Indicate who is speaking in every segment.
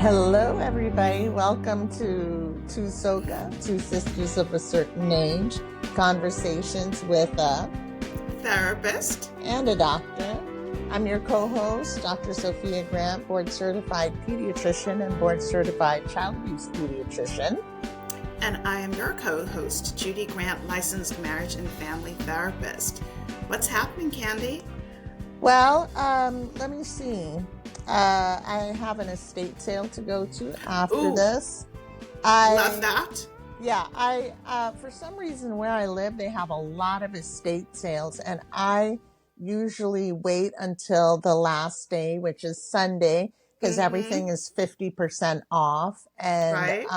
Speaker 1: Hello, everybody. Welcome to Two Soca, Two Sisters of a Certain Age, conversations with a
Speaker 2: therapist
Speaker 1: and a doctor. I'm your co-host, Dr. Sophia Grant, board-certified pediatrician and board-certified child abuse pediatrician.
Speaker 2: And I am your co-host, Judy Grant, licensed marriage and family therapist. What's happening, Candy?
Speaker 1: Well, let me see. I have an estate sale to go to after this.
Speaker 2: Love that.
Speaker 1: Yeah, for some reason where I live, they have a lot of estate sales, and I usually wait until the last day, which is Sunday, because everything is 50% off. And
Speaker 2: right.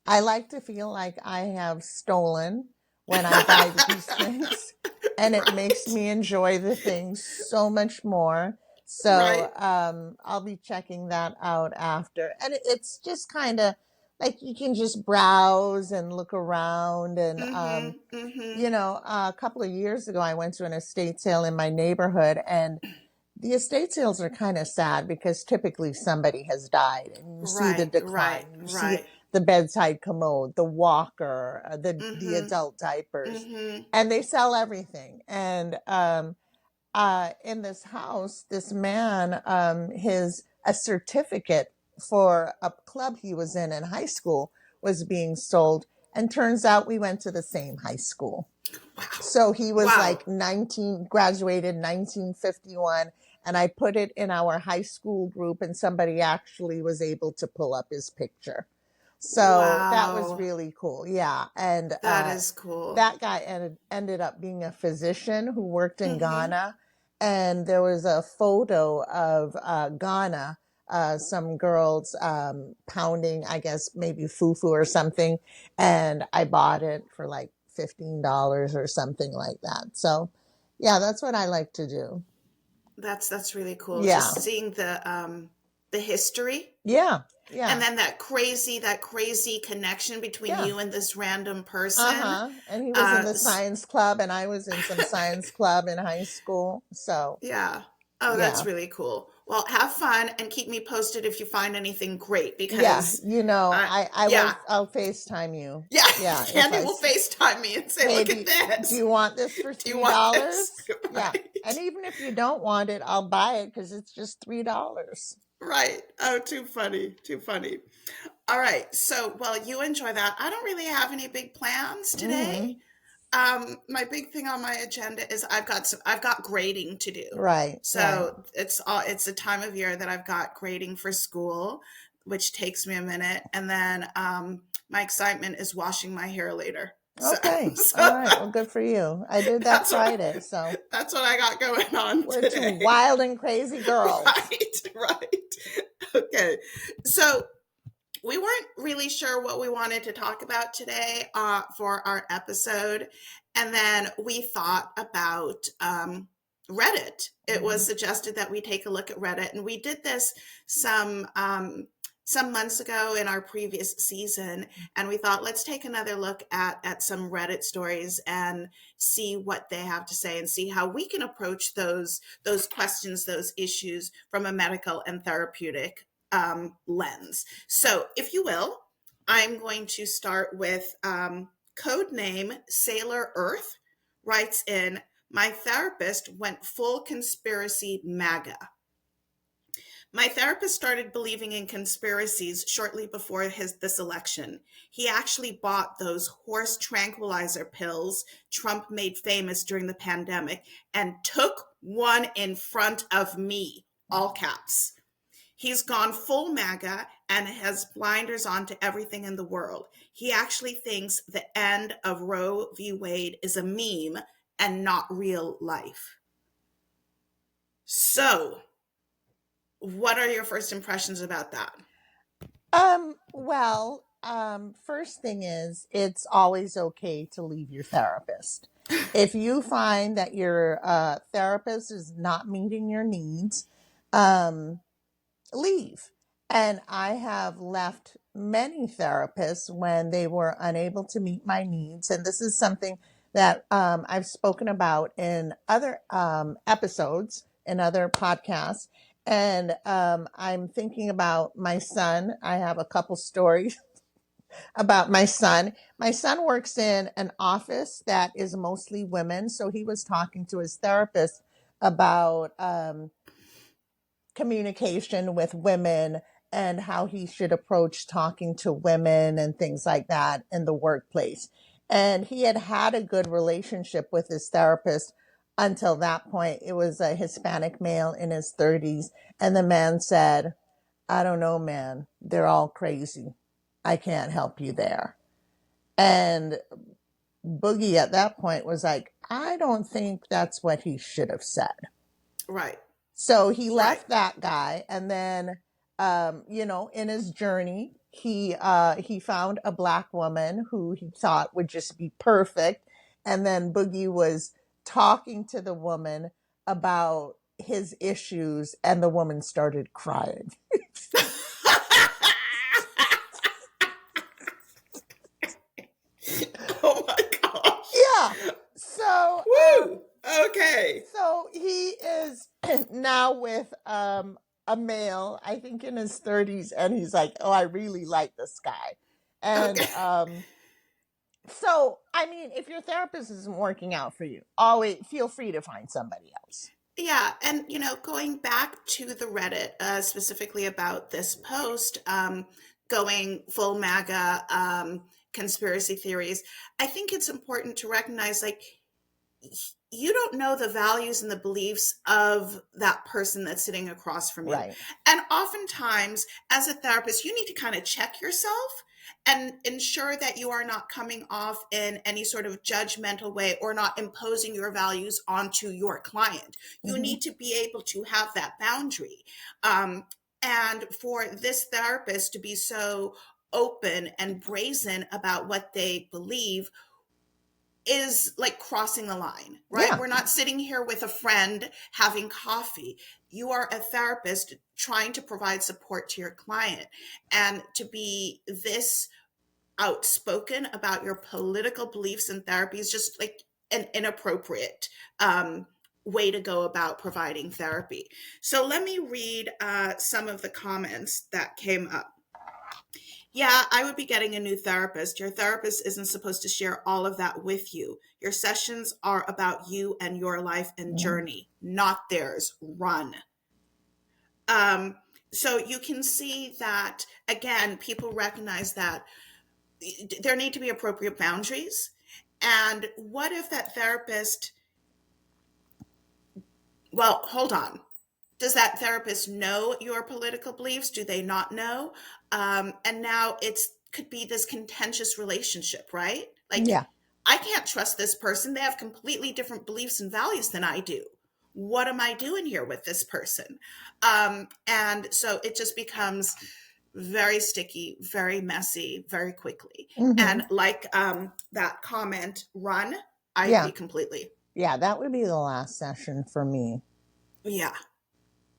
Speaker 1: I like to feel like I have stolen when I buy these things, and it makes me enjoy the things so much more. So I'll be checking that out after. And it's just kind of like you can just browse and look around. And, a couple of years ago, I went to an estate sale in my neighborhood, and the estate sales are kind of sad because typically somebody has died, and you see the decline. You see the bedside commode, the walker, the adult diapers, and they sell everything. And in this house, this man, a certificate for a club he was in high school was being sold. And turns out we went to the same high school.
Speaker 2: Wow.
Speaker 1: So he was like 19, graduated 1951. And I put it in our high school group, and somebody actually was able to pull up his picture. So that was really cool. Yeah. And
Speaker 2: that is cool.
Speaker 1: That guy ended up being a physician who worked in Ghana. And there was a photo of Ghana, some girls pounding, I guess, maybe fufu or something. And I bought it for like $15 or something like that. So, yeah, that's what I like to do.
Speaker 2: That's really cool. Yeah. Just seeing the history.
Speaker 1: Yeah. Yeah.
Speaker 2: And then that crazy connection between you and this random person.
Speaker 1: And he was in the science club, and I was in some science club in high school. So
Speaker 2: yeah. Oh, that's really cool. Well, have fun and keep me posted if you find anything great, because
Speaker 1: I'll FaceTime you.
Speaker 2: Yeah. Candy will FaceTime me and say, hey, look at this.
Speaker 1: Do you want this for $3?
Speaker 2: Right.
Speaker 1: Yeah. And even if you don't want it, I'll buy it because it's just $3.
Speaker 2: Right. Oh, too funny. All right. So, well, you enjoy that. I don't really have any big plans today. My big thing on my agenda is I've got grading to do.
Speaker 1: Right.
Speaker 2: So it's a time of year that I've got grading for school, which takes me a minute. And then my excitement is washing my hair later.
Speaker 1: Okay. All right. Well, good for you. I did that Friday. So
Speaker 2: that's what I got going on
Speaker 1: today. We're two wild and crazy girls.
Speaker 2: Right. Okay. So we weren't really sure what we wanted to talk about today for our episode. And then we thought about Reddit. It was suggested that we take a look at Reddit. And we did this some months ago in our previous season. And we thought, let's take another look at some Reddit stories and see what they have to say and see how we can approach those questions, those issues from a medical and therapeutic lens. So if you will, I'm going to start with codename Sailor Earth writes in, my therapist went full conspiracy MAGA. My therapist started believing in conspiracies shortly before this election. He actually bought those horse tranquilizer pills Trump made famous during the pandemic and took one in front of me, all caps. He's gone full MAGA and has blinders on to everything in the world. He actually thinks the end of Roe v. Wade is a meme and not real life. So, what are your first impressions about that?
Speaker 1: First thing is, it's always okay to leave your therapist. If you find that your therapist is not meeting your needs, leave. And I have left many therapists when they were unable to meet my needs. And this is something that I've spoken about in other episodes, in other podcasts. And I'm thinking about my son. I have a couple stories about my son. My son works in an office that is mostly women. So he was talking to his therapist about communication with women and how he should approach talking to women and things like that in the workplace. And he had had a good relationship with his therapist until that point. It was a Hispanic male in his 30s. And the man said, I don't know, man. They're all crazy. I can't help you there. And Boogie at that point was like, I don't think that's what he should have said.
Speaker 2: Right.
Speaker 1: So he
Speaker 2: Right.
Speaker 1: left that guy, and then, in his journey, he found a black woman who he thought would just be perfect, and then Boogie was talking to the woman about his issues, and the woman started crying.
Speaker 2: Oh my gosh.
Speaker 1: Yeah. So,
Speaker 2: Woo. Okay.
Speaker 1: so he is now with a male, I think in his 30s, and he's like, "Oh, I really like this guy." And
Speaker 2: Okay.
Speaker 1: so, I mean, if your therapist isn't working out for you, always feel free to find somebody else.
Speaker 2: Yeah, and going back to the Reddit, specifically about this post, going full MAGA, conspiracy theories, I think it's important to recognize, like, you don't know the values and the beliefs of that person that's sitting across from you.
Speaker 1: Right.
Speaker 2: And oftentimes, as a therapist, you need to kind of check yourself and ensure that you are not coming off in any sort of judgmental way or not imposing your values onto your client. You
Speaker 1: Mhm.
Speaker 2: need to be able to have that boundary. And for this therapist to be so open and brazen about what they believe is like crossing the line, right?
Speaker 1: Yeah.
Speaker 2: We're not sitting here with a friend having coffee. You are a therapist trying to provide support to your client. And to be this outspoken about your political beliefs in therapy is just like an inappropriate way to go about providing therapy. So let me read some of the comments that came up. Yeah, I would be getting a new therapist. Your therapist isn't supposed to share all of that with you. Your sessions are about you and your life and journey, not theirs. Run. So you can see that, again, people recognize that there need to be appropriate boundaries. And what if that therapist, well, hold on. Does that therapist know your political beliefs? Do they not know? And now it's could be this contentious relationship, right? Like,
Speaker 1: Yeah.
Speaker 2: I can't trust this person. They have completely different beliefs and values than I do. What am I doing here with this person? And so it just becomes very sticky, very messy, very quickly.
Speaker 1: Mhm.
Speaker 2: And like that comment, run, I
Speaker 1: Yeah.
Speaker 2: agree completely.
Speaker 1: Yeah, that would be the last session for me.
Speaker 2: Yeah.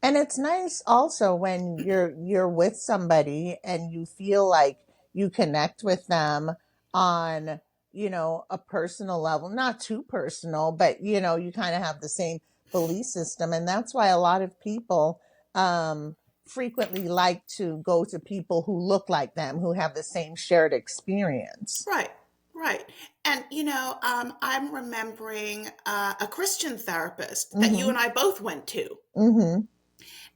Speaker 1: And it's nice also when you're with somebody and you feel like you connect with them on, a personal level, not too personal, but you kind of have the same belief system. And that's why a lot of people frequently like to go to people who look like them, who have the same shared experience.
Speaker 2: Right, right. And I'm remembering a Christian therapist that you
Speaker 1: Mhm.
Speaker 2: and I both went to.
Speaker 1: Mhm.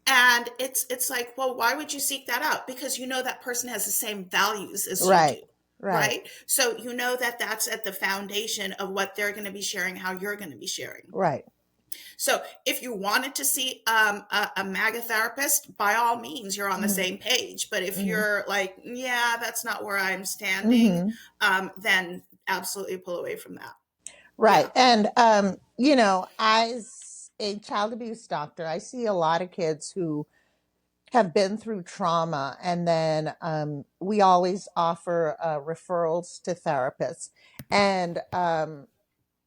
Speaker 2: And it's like, well, why would you seek that out? Because you know that person has the same values as you
Speaker 1: Right.
Speaker 2: do,
Speaker 1: Right.
Speaker 2: right? So you know that that's at the foundation of what they're going to be sharing, how you're going to be sharing.
Speaker 1: Right.
Speaker 2: So if you wanted to see a MAGA therapist, by all means, you're on the
Speaker 1: Mhm.
Speaker 2: same page. But if
Speaker 1: Mhm.
Speaker 2: you're like, yeah, that's not where I'm standing,
Speaker 1: Mhm.
Speaker 2: then absolutely pull away from that.
Speaker 1: Right.
Speaker 2: Yeah.
Speaker 1: And, as a child abuse doctor, I see a lot of kids who have been through trauma, and then we always offer referrals to therapists. And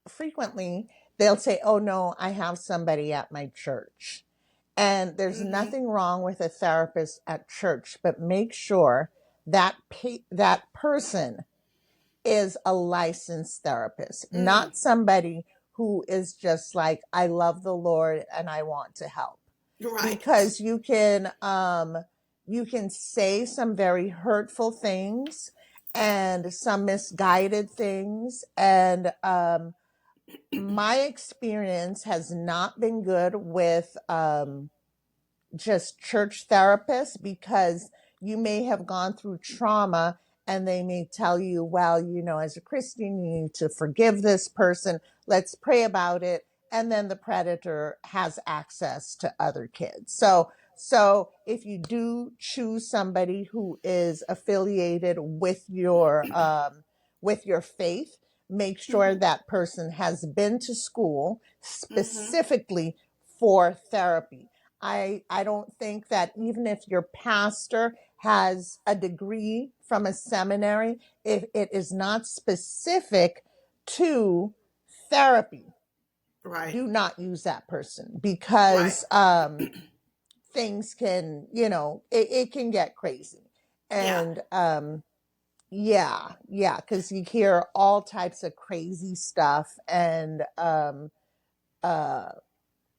Speaker 1: frequently they'll say, "Oh, no, I have somebody at my church." And there's
Speaker 2: Mm-hmm.
Speaker 1: nothing wrong with a therapist at church, but make sure that person is a licensed therapist,
Speaker 2: Mm.
Speaker 1: not somebody who is just like, I love the Lord and I want to help.
Speaker 2: Right.
Speaker 1: because you can say some very hurtful things and some misguided things, and my experience has not been good with just church therapists, because you may have gone through trauma and they may tell you, well, as a Christian, you need to forgive this person. Let's pray about it. And then the predator has access to other kids. So if you do choose somebody who is affiliated with your faith, make sure
Speaker 2: Hmm.
Speaker 1: that person has been to school
Speaker 2: Hmm.
Speaker 1: specifically for therapy. I don't think that even if your pastor has a degree from a seminary, if it is not specific to therapy,
Speaker 2: Right.
Speaker 1: do not use that person,
Speaker 2: Right.
Speaker 1: because things can, it can get crazy.
Speaker 2: Yeah.
Speaker 1: And yeah, because you hear all types of crazy stuff, and uh,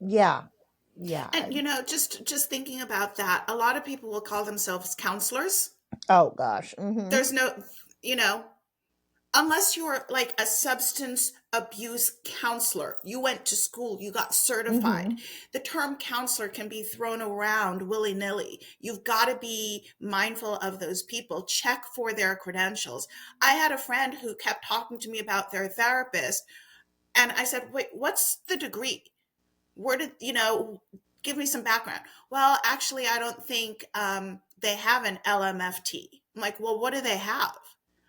Speaker 1: yeah, yeah.
Speaker 2: And just thinking about that, a lot of people will call themselves counselors.
Speaker 1: Oh gosh. Mm-hmm.
Speaker 2: There's no, you know, unless you're like a substance abuse counselor, you went to school, you got certified.
Speaker 1: Mm-hmm.
Speaker 2: The term counselor can be thrown around willy nilly. You've got to be mindful of those people, check for their credentials. I had a friend who kept talking to me about their therapist, and I said, wait, what's the degree? Where did, give me some background. Well, actually, I don't think they have an LMFT. I'm like, well, what do they have?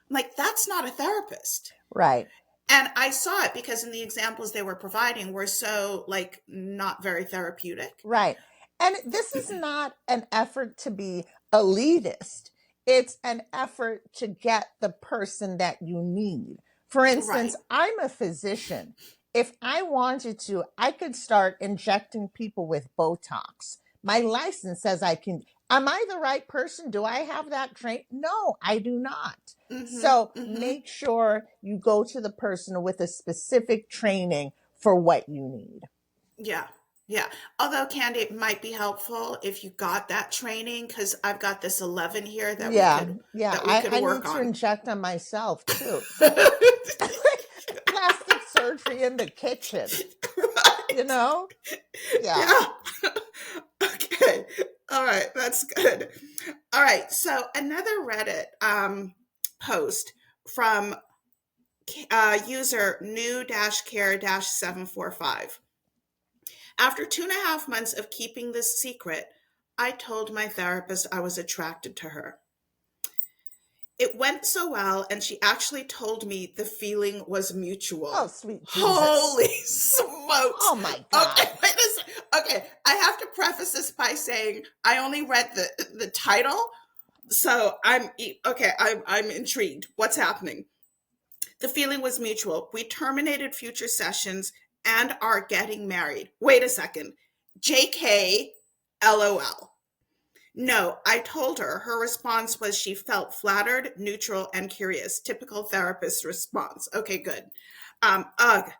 Speaker 2: I'm like, that's not a therapist.
Speaker 1: Right.
Speaker 2: And I saw it because in the examples they were providing were so like not very therapeutic.
Speaker 1: Right. And this is not an effort to be elitist. It's an effort to get the person that you need. For
Speaker 2: Right.
Speaker 1: instance, I'm a physician. If I wanted to, I could start injecting people with Botox. My license says I can. Am I the right person? Do I have that train? No, I do not.
Speaker 2: Mm-hmm.
Speaker 1: So
Speaker 2: Mm-hmm.
Speaker 1: make sure you go to the person with a specific training for what you need.
Speaker 2: Yeah. Yeah. Although Candy, it might be helpful if you got that training because I've got this 11 here that we
Speaker 1: Yeah,
Speaker 2: could
Speaker 1: yeah.
Speaker 2: that we
Speaker 1: I,
Speaker 2: could
Speaker 1: I
Speaker 2: work
Speaker 1: need to
Speaker 2: on.
Speaker 1: inject on myself too. Plastic surgery in the kitchen, you
Speaker 2: Right.
Speaker 1: know? Yeah.
Speaker 2: Yeah. Okay. All right. That's good. All right. So another Reddit post from user new-care-745. After 2.5 months of keeping this secret, I told my therapist I was attracted to her. It went so well, and she actually told me the feeling was
Speaker 1: Oh,
Speaker 2: mutual.
Speaker 1: sweet Jesus.
Speaker 2: Holy smokes.
Speaker 1: Oh my
Speaker 2: Okay,
Speaker 1: God.
Speaker 2: wait a second. Okay, I have to preface this by saying I only read the title, so okay. I'm intrigued. What's happening? The feeling was mutual. We terminated future sessions and are getting married. Wait a second. JK, LOL. No, I told her. Her response was she felt flattered, neutral, and curious. Typical therapist response. Okay, good. Ugh.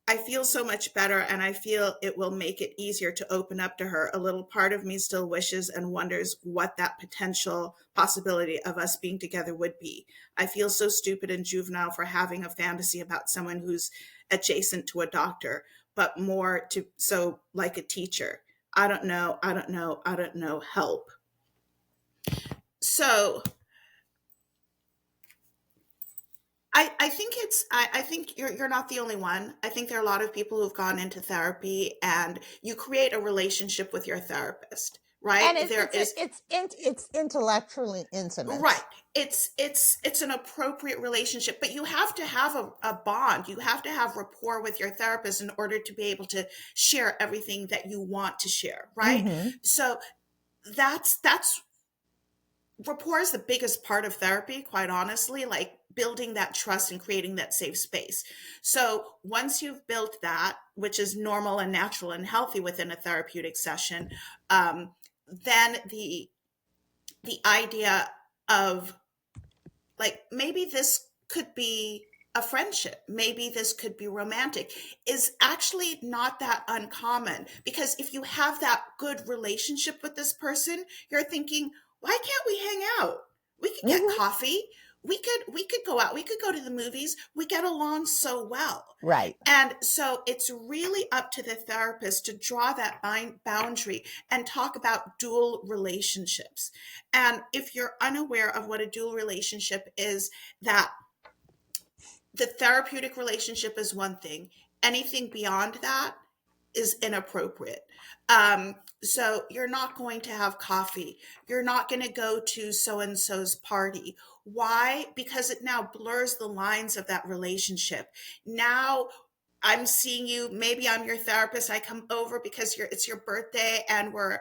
Speaker 2: I feel so much better, and I feel it will make it easier to open up to her. A little part of me still wishes and wonders what that potential possibility of us being together would be. I feel so stupid and juvenile for having a fantasy about someone who's adjacent to a doctor, but more to so like a teacher. I don't know. I don't know. I don't know. Help. So I think I think you're not the only one. I think there are a lot of people who've gone into therapy and you create a relationship with your therapist, right?
Speaker 1: And
Speaker 2: There is
Speaker 1: it's intellectually
Speaker 2: right.
Speaker 1: intimate.
Speaker 2: It's an appropriate relationship, but you have to have a bond. You have to have rapport with your therapist in order to be able to share everything that you want to share, right?
Speaker 1: Mm-hmm.
Speaker 2: So that's rapport is the biggest part of therapy, quite honestly, like building that trust and creating that safe space. So once you've built that, which is normal and natural and healthy within a therapeutic session, then the idea of like maybe this could be a friendship, maybe this could be romantic, is actually not that uncommon. Because if you have that good relationship with this person, you're thinking, why can't we hang out? We could get
Speaker 1: Hmm.
Speaker 2: coffee. We could go out. We could go to the movies. We get along so well.
Speaker 1: Right.
Speaker 2: And so it's really up to the therapist to draw that boundary and talk about dual relationships. And if you're unaware of what a dual relationship is, that the therapeutic relationship is one thing, anything beyond that is inappropriate. So you're not going to have coffee. You're not going to go to so and so's party. Why? Because it now blurs the lines of that relationship. Now I'm seeing you, maybe I'm your therapist. I come over because it's your birthday and we're,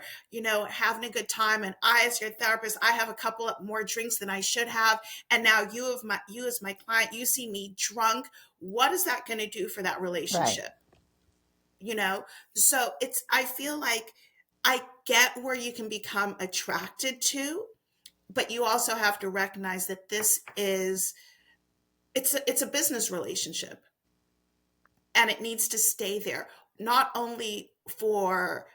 Speaker 2: having a good time. And I, as your therapist, I have a couple of more drinks than I should have. And now you as my client, you see me drunk. What is that going to do for that
Speaker 1: Right.
Speaker 2: relationship? You know? So I feel like I get where you can become attracted to, but you also have to recognize that it's a business relationship, and it needs to stay there, not only for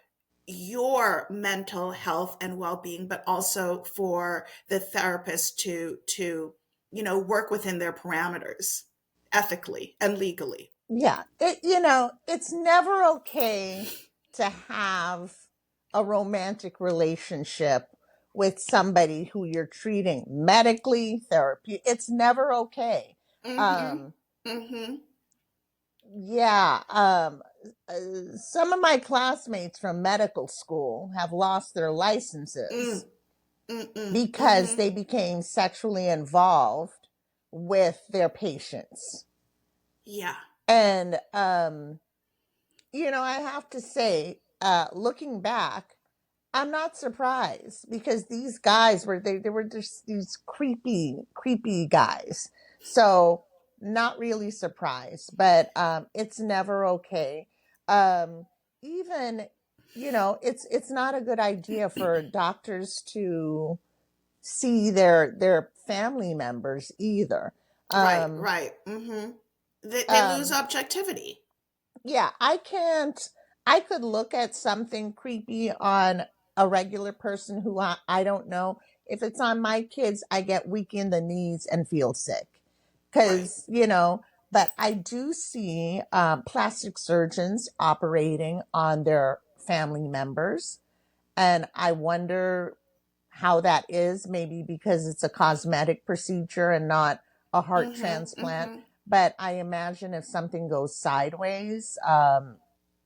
Speaker 2: your mental health and well-being, but also for the therapist to work within their parameters ethically and legally.
Speaker 1: Yeah. It's never okay to have a romantic relationship with somebody who you're treating medically, therapy. It's never okay.
Speaker 2: Mm-hmm.
Speaker 1: Um,
Speaker 2: Mm-hmm.
Speaker 1: yeah. Some of my classmates from medical school have lost their
Speaker 2: Mm.
Speaker 1: licenses
Speaker 2: Mm-mm.
Speaker 1: because
Speaker 2: Mm-hmm.
Speaker 1: they became sexually involved with their patients.
Speaker 2: Yeah.
Speaker 1: And I have to say, looking back, I'm not surprised because these guys they were just these creepy guys. So not really surprised, but it's never okay. Um, Even it's not a good idea for doctors to see their family members either.
Speaker 2: Right.
Speaker 1: Um,
Speaker 2: Right. Mm-hmm. They lose
Speaker 1: um,
Speaker 2: objectivity.
Speaker 1: yeah, I could look at something creepy on a regular person who I don't know. If it's on my kids, I get weak in the knees and feel sick.
Speaker 2: Right.
Speaker 1: But I do see plastic surgeons operating on their family members. And I wonder how that is, maybe because it's a cosmetic procedure and not a heart
Speaker 2: Mm-hmm.
Speaker 1: transplant.
Speaker 2: Mm-hmm.
Speaker 1: But I imagine if something goes sideways,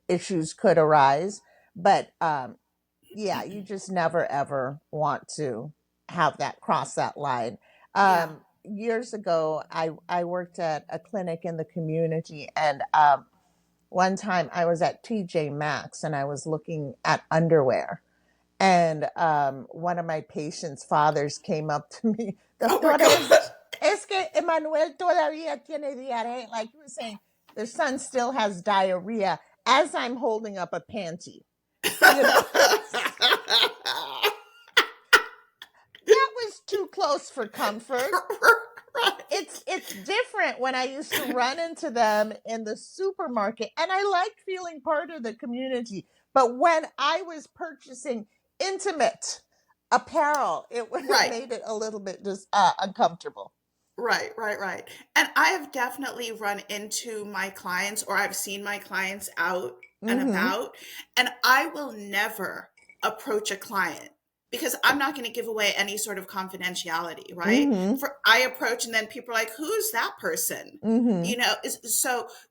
Speaker 1: issues could arise. But yeah, you just never ever want to have that cross that line.
Speaker 2: Yeah.
Speaker 1: Years ago, I worked at a clinic in the community, and one time I was at TJ Maxx and I was looking at underwear. And one of my patients' fathers came up to me.
Speaker 2: Oh my
Speaker 1: Doctor,
Speaker 2: God.
Speaker 1: es que Emmanuel todavía tiene diarrea. Like he was saying, their son still has diarrhea as I'm holding up a panty. You know, that was too close for comfort.
Speaker 2: Right.
Speaker 1: It's different when I used to run into them in the supermarket, and I liked feeling part of the community. But when I was purchasing intimate apparel, it
Speaker 2: Right.
Speaker 1: made it a little bit just uncomfortable.
Speaker 2: Right, right, right. And I have definitely run into my clients, or I've seen my clients out and
Speaker 1: Mm-hmm.
Speaker 2: about, and I will never approach a client because I'm not going to give away any sort of confidentiality, right?
Speaker 1: Mm-hmm.
Speaker 2: For I approach and then people are like, "Who's that person?"
Speaker 1: Mm-hmm.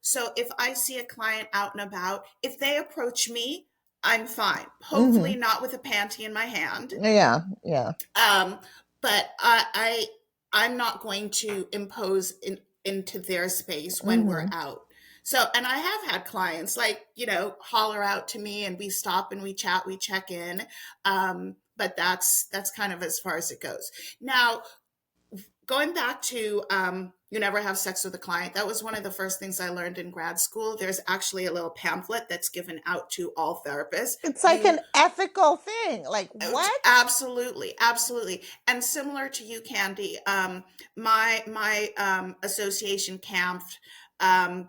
Speaker 2: So if I see a client out and about, if they approach me, I'm fine.
Speaker 1: Mm-hmm.
Speaker 2: Hopefully not with a panty in my hand.
Speaker 1: Yeah. Yeah.
Speaker 2: Um, but I'm not going to impose into their space when we're
Speaker 1: Mm-hmm.
Speaker 2: out. So, and I have had clients like, holler out to me and we stop and we chat, we check in. But that's kind of as far as it goes. Now, going back to, You never have sex with a client. That was one of the first things I learned in grad school. There's actually a little pamphlet that's given out to all therapists.
Speaker 1: It's like an ethical thing. Like, what?
Speaker 2: Absolutely, absolutely. And similar to you, Candy, my association camp um,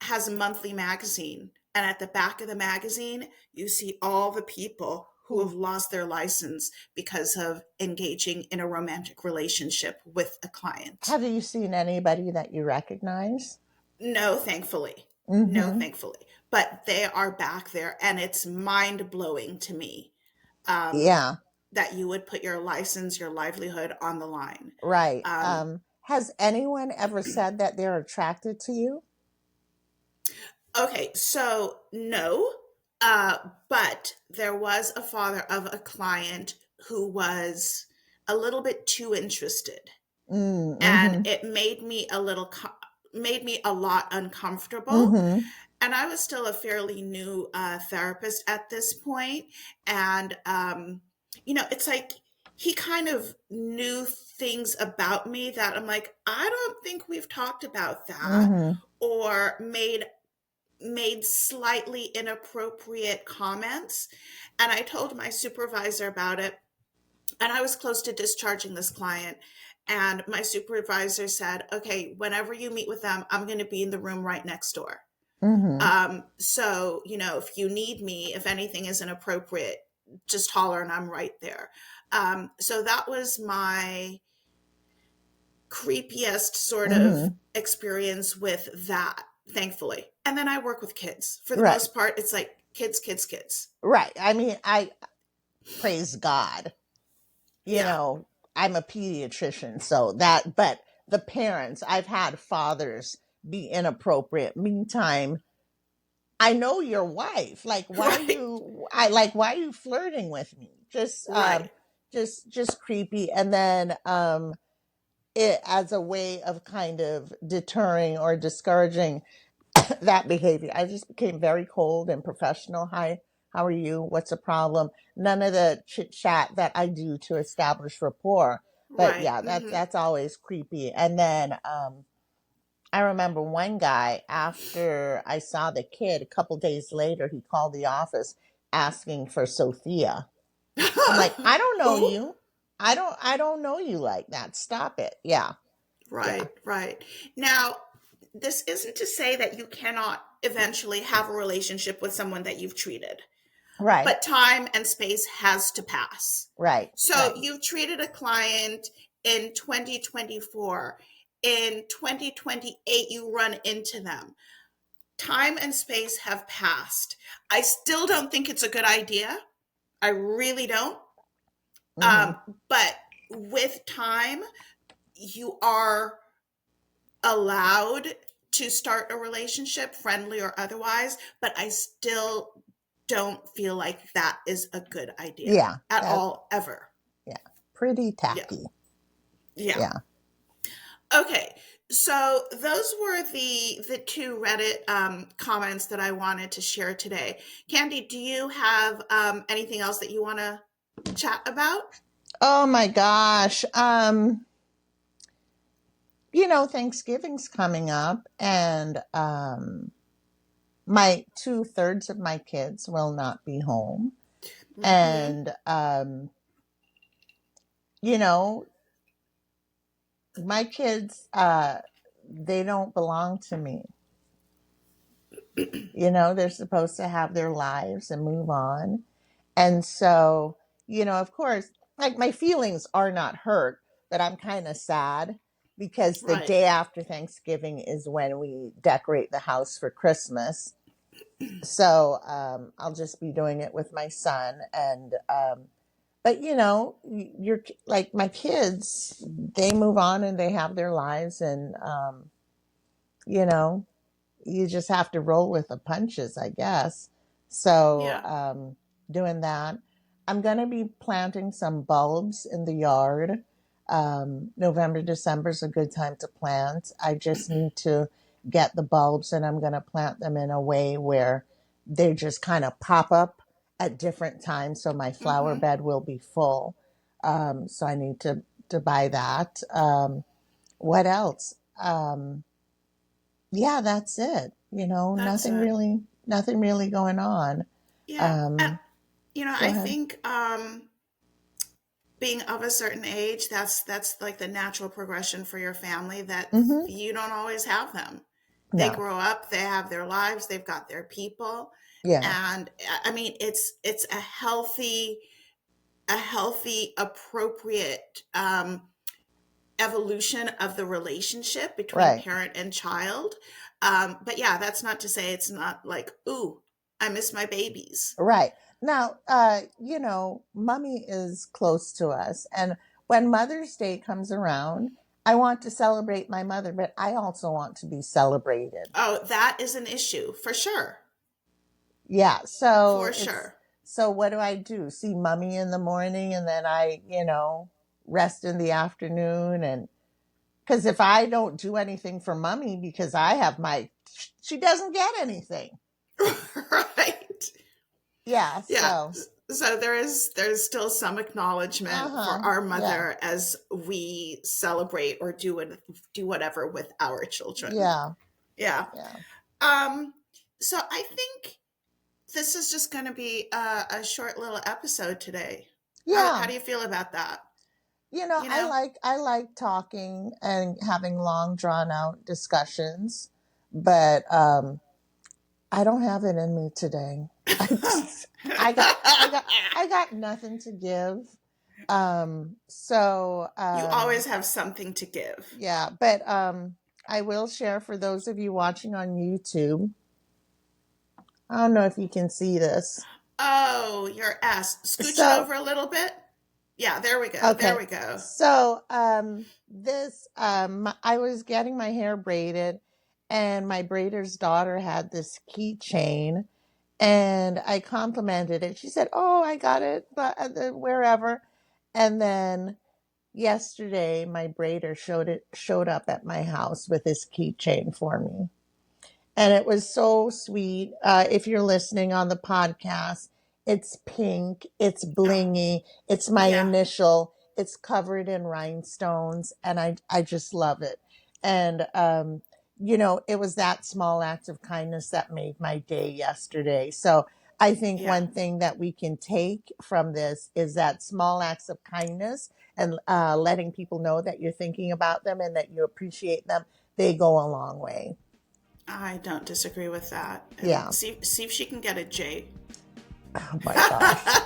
Speaker 2: has a monthly magazine, and at the back of the magazine, you see all the people who have lost their license because of engaging in a romantic relationship with a client.
Speaker 1: Have you seen anybody that you recognize?
Speaker 2: No, thankfully. No,
Speaker 1: Mm-hmm.
Speaker 2: thankfully. But they are back there, and it's mind blowing to me um,
Speaker 1: Yeah,
Speaker 2: that you would put your license, your livelihood on the line.
Speaker 1: right.
Speaker 2: Um,
Speaker 1: Has anyone ever said that they're attracted to you?
Speaker 2: okay, so no, but there was a father of a client who was a little bit too interested, and
Speaker 1: Mm-hmm.
Speaker 2: it made me a lot uncomfortable.
Speaker 1: Mm-hmm.
Speaker 2: And I was still a fairly new therapist at this point, and it's like he kind of knew things about me that I'm like, I don't think we've talked about that,
Speaker 1: Mm-hmm.
Speaker 2: or made slightly inappropriate comments. And I told my supervisor about it, and I was close to discharging this client. And my supervisor said, okay, whenever you meet with them, I'm going to be in the room right next door.
Speaker 1: Mm-hmm.
Speaker 2: So, if you need me, if anything is inappropriate, just holler and I'm right there. So that was my creepiest sort of
Speaker 1: Mm-hmm.
Speaker 2: experience with that, thankfully. And then I work with kids. For the
Speaker 1: Right.
Speaker 2: most part, it's like kids, kids, kids.
Speaker 1: Right. I mean, I praise God. You
Speaker 2: Yeah.
Speaker 1: know, I'm a pediatrician, so that, but the parents, I've had fathers be inappropriate. Meantime, I know your wife. Like,
Speaker 2: Right.
Speaker 1: why are you flirting with me?
Speaker 2: Right.
Speaker 1: Just creepy. And then, it as a way of kind of deterring or discouraging that behavior. I just became very cold and professional. Hi, how are you? What's the problem? None of the chit chat that I do to establish rapport. But
Speaker 2: Right.
Speaker 1: yeah,
Speaker 2: Mm-hmm.
Speaker 1: that's always creepy. And then I remember one guy, after I saw the kid, a couple days later, he called the office asking for Sophia. I'm like, I don't know
Speaker 2: Who?
Speaker 1: you. I don't know you like that. Stop it. Yeah. Yeah.
Speaker 2: Right, right. Now, this isn't to say that you cannot eventually have a relationship with someone that you've treated,
Speaker 1: Right.
Speaker 2: but time and space has to pass.
Speaker 1: Right.
Speaker 2: So
Speaker 1: Right.
Speaker 2: you've treated a client in 2024. In 2028, you run into them. Time and space have passed. I still don't think it's a good idea. I really don't.
Speaker 1: Mm-hmm.
Speaker 2: But with time, you are allowed to start a relationship, friendly or otherwise, but I still don't feel like that is a good idea
Speaker 1: Yeah.
Speaker 2: at
Speaker 1: That.
Speaker 2: all, ever.
Speaker 1: Yeah. Pretty
Speaker 2: Yeah.
Speaker 1: tacky.
Speaker 2: Yeah.
Speaker 1: Yeah.
Speaker 2: Okay. So those were the two Reddit comments that I wanted to share today. Candy, do you have anything else that you want to chat about?
Speaker 1: Oh my gosh. Thanksgiving's coming up, and my 2/3 of my kids will not be home.
Speaker 2: Mm-hmm.
Speaker 1: And you know, my kids, they don't belong to me. They're supposed to have their lives and move on. And so, of course, like, my feelings are not hurt, but I'm kind of sad because the
Speaker 2: Right.
Speaker 1: day after Thanksgiving is when we decorate the house for Christmas. So I'll just be doing it with my son. And, but you're like, my kids, they move on and they have their lives. And, you know, you just have to roll with the punches, I guess. So,
Speaker 2: Yeah.
Speaker 1: doing that. I'm going to be planting some bulbs in the yard. November, December is a good time to plant. I just need to get the bulbs, and I'm going to plant them in a way where they just kind of pop up at different times. So my flower
Speaker 2: Mm-hmm.
Speaker 1: bed will be full. So I need to buy that. What else? yeah, that's it.
Speaker 2: That's it.
Speaker 1: Nothing really going on.
Speaker 2: Yeah.
Speaker 1: Um, Go
Speaker 2: I
Speaker 1: ahead.
Speaker 2: think being of a certain age, that's like the natural progression for your family, that
Speaker 1: Mm-hmm.
Speaker 2: you don't always have them. They
Speaker 1: No.
Speaker 2: grow up, they have their lives, they've got their people.
Speaker 1: Yeah.
Speaker 2: And I mean, it's a healthy, appropriate evolution of the relationship between
Speaker 1: Right.
Speaker 2: parent and child. But yeah, that's not to say it's not like, ooh, I miss my babies.
Speaker 1: Right. Now, mommy is close to us. And when Mother's Day comes around, I want to celebrate my mother, but I also want to be celebrated.
Speaker 2: Oh, that is an issue for sure.
Speaker 1: Yeah.
Speaker 2: For sure.
Speaker 1: So what do I do? See mommy in the morning and then rest in the afternoon. And because if I don't do anything for mommy because she doesn't get anything.
Speaker 2: Right.
Speaker 1: Yeah.
Speaker 2: Yeah.
Speaker 1: So,
Speaker 2: So there's still some acknowledgement for our
Speaker 1: yeah.
Speaker 2: mother as we celebrate or do whatever with our children.
Speaker 1: Yeah.
Speaker 2: Yeah.
Speaker 1: Yeah.
Speaker 2: Um so I think this is just going to be a short little episode today. How
Speaker 1: Yeah.
Speaker 2: do you feel about that? You
Speaker 1: I
Speaker 2: know?
Speaker 1: like talking and having long drawn out discussions, but I don't have it in me today. I just, I got nothing to give. So
Speaker 2: You always have something to give.
Speaker 1: yeah, but I will share for those of you watching on YouTube. I don't know if you can see this.
Speaker 2: Oh, your ass. Scooch it
Speaker 1: So
Speaker 2: over a little bit. Yeah, there we go. There
Speaker 1: okay.
Speaker 2: we go.
Speaker 1: So, this, I was getting my hair braided, and my braider's daughter had this keychain, and I complimented it. She said, "Oh, I got it, but wherever." And then yesterday, my braider showed up at my house with this keychain for me. And it was so sweet. If you're listening on the podcast, it's pink, it's
Speaker 2: Oh,
Speaker 1: blingy, it's my
Speaker 2: yeah.
Speaker 1: initial, it's covered in rhinestones, and I just love it. And, it was that small act of kindness that made my day yesterday. So I think
Speaker 2: Yeah.
Speaker 1: one thing that we can take from this is that small acts of kindness and letting people know that you're thinking about them and that you appreciate them, they go a long way.
Speaker 2: I don't disagree with that. And
Speaker 1: Yeah.
Speaker 2: see if she can get a J.
Speaker 1: Oh my gosh.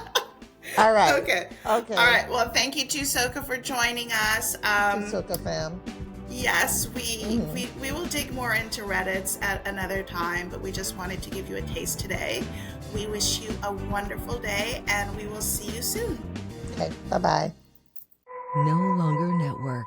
Speaker 1: All right.
Speaker 2: Okay. All
Speaker 1: Okay.
Speaker 2: right. Well, thank you, Two Soca, for joining us.
Speaker 1: Two Soca fam.
Speaker 2: Yes, we,
Speaker 1: Hmm.
Speaker 2: we we will dig more into Reddits at another time, but we just wanted to give you a taste today. We wish you a wonderful day, and we will see you soon.
Speaker 1: Okay. Bye bye.
Speaker 3: No longer network.